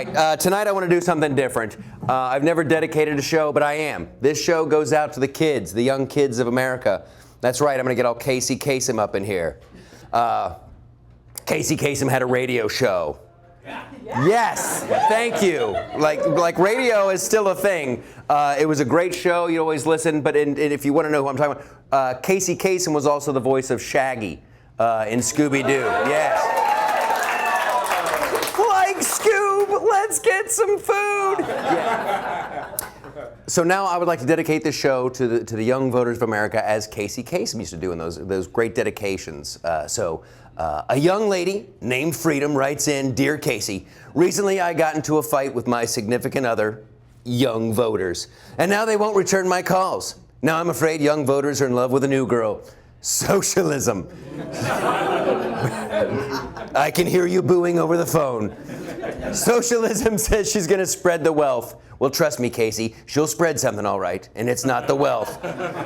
right, tonight I want to do something different. I've never dedicated a show, but I am. This show goes out to the kids, the young kids of America. That's right, I'm going to get all Casey Kasem up in here. Casey Kasem had a radio show. Yes, thank you. Like radio is still a thing. It was a great show. You always listen, but if you want to know who I'm talking about, Casey Kasem was also the voice of Shaggy in Scooby-Doo. Yes. Like Scoob, let's get some food. Yeah. So now I would like to dedicate this show to the young voters of America, as Casey Kasem used to do in those great dedications. A young lady named Freedom writes in, "Dear Casey, recently I got into a fight with my significant other, young voters, and now they won't return my calls. Now I'm afraid young voters are in love with a new girl. Socialism." I can hear you booing over the phone. Socialism says she's going to spread the wealth. Well, trust me, Casey, she'll spread something all right, and it's not the wealth.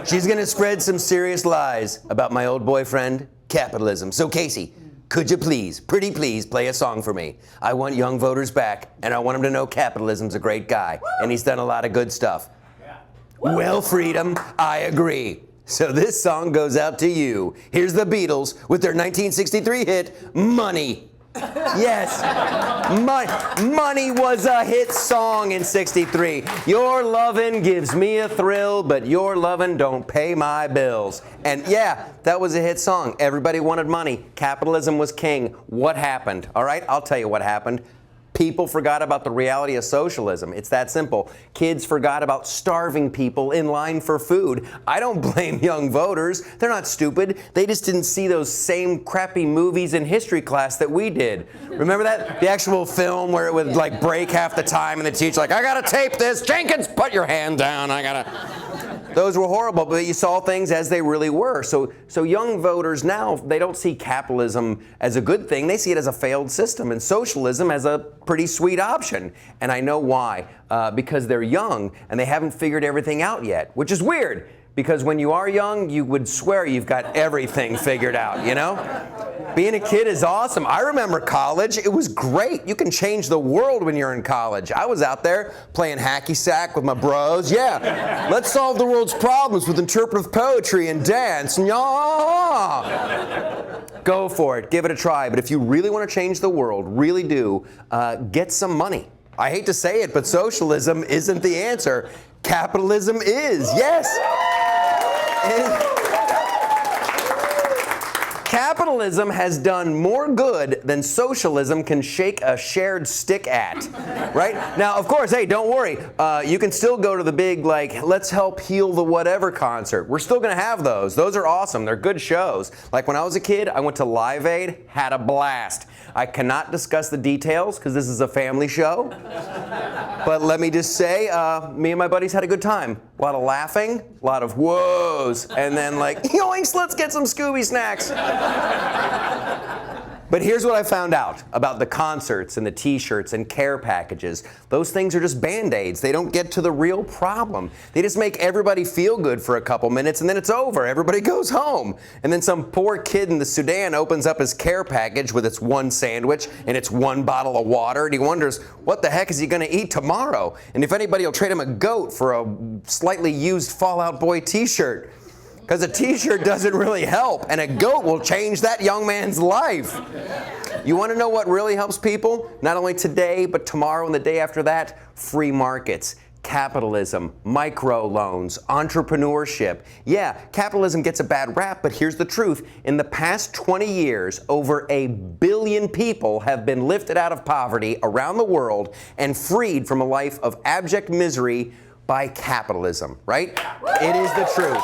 She's going to spread some serious lies about my old boyfriend, capitalism. So, Casey, could you please, pretty please, play a song for me? I want young voters back, and I want them to know capitalism's a great guy, and he's done a lot of good stuff. Yeah. Well, Freedom, I agree. So this song goes out to you. Here's the Beatles with their 1963 hit, Money. Yes, Money was a hit song in '63. Your lovin' gives me a thrill, but your lovin' don't pay my bills. And yeah, that was a hit song. Everybody wanted money. Capitalism was king. What happened? All right, I'll tell you what happened. People forgot about the reality of socialism. It's that simple. Kids forgot about starving people in line for food. I don't blame young voters. They're not stupid. They just didn't see those same crappy movies in history class that we did. Remember that? The actual film where it would like break half the time and the teacher like, I gotta tape this. Jenkins, put your hand down. I gotta... Those were horrible, but you saw things as they really were. So young voters now, they don't see capitalism as a good thing. They see it as a failed system, and socialism as a pretty sweet option. And I know why. Because they're young and they haven't figured everything out yet, which is weird. Because when you are young, you would swear you've got everything figured out, you know? Being a kid is awesome. I remember college. It was great. You can change the world when you're in college. I was out there playing hacky sack with my bros. Yeah, let's solve the world's problems with interpretive poetry and dance. Yeah. Go for it. Give it a try. But if you really want to change the world, really do, get some money. I hate to say it, but socialism isn't the answer. Capitalism is. Yes. Capitalism has done more good than socialism can shake a shared stick at, right? Now, of course, hey, don't worry. You can still go to the big, like, let's help heal the whatever concert. We're still going to have those. Those are awesome. They're good shows. Like when I was a kid, I went to Live Aid, had a blast. I cannot discuss the details because this is a family show. But let me just say, me and my buddies had a good time. A lot of laughing, a lot of whoas, and then like, yoinks, let's get some Scooby snacks. But here's what I found out about the concerts and the t-shirts and care packages. Those things are just Band-Aids. They don't get to the real problem. They just make everybody feel good for a couple minutes and then it's over. Everybody goes home. And then some poor kid in the Sudan opens up his care package with its one sandwich and its one bottle of water and he wonders, what the heck is he going to eat tomorrow? And if anybody will trade him a goat for a slightly used Fall Out Boy t-shirt. Because a t-shirt doesn't really help, and a goat will change that young man's life. You want to know what really helps people? Not only today, but tomorrow and the day after that? Free markets, capitalism, microloans, entrepreneurship. Yeah, capitalism gets a bad rap, but here's the truth. In the past 20 years, over 1 billion people have been lifted out of poverty around the world and freed from a life of abject misery by capitalism, right? It is the truth.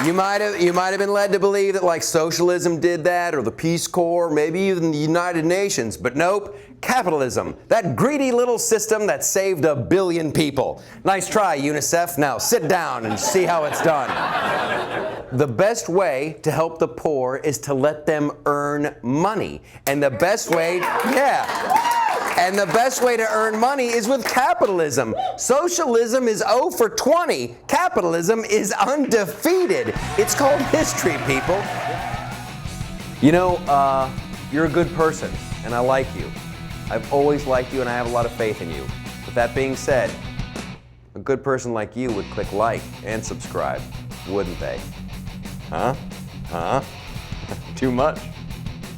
You might have been led to believe that like socialism did that or the Peace Corps, maybe even the United Nations, but nope, capitalism, that greedy little system that saved 1 billion people. Nice try, UNICEF. Now sit down and see how it's done. The best way to help the poor is to let them earn money. And the best way, and the best way to earn money is with capitalism. Socialism is 0 for 20. Capitalism is undefeated. It's called history, people. You know, you're a good person, and I like you. I've always liked you and I have a lot of faith in you. With that being said, a good person like you would click like and subscribe, wouldn't they? Huh? Huh? Too much?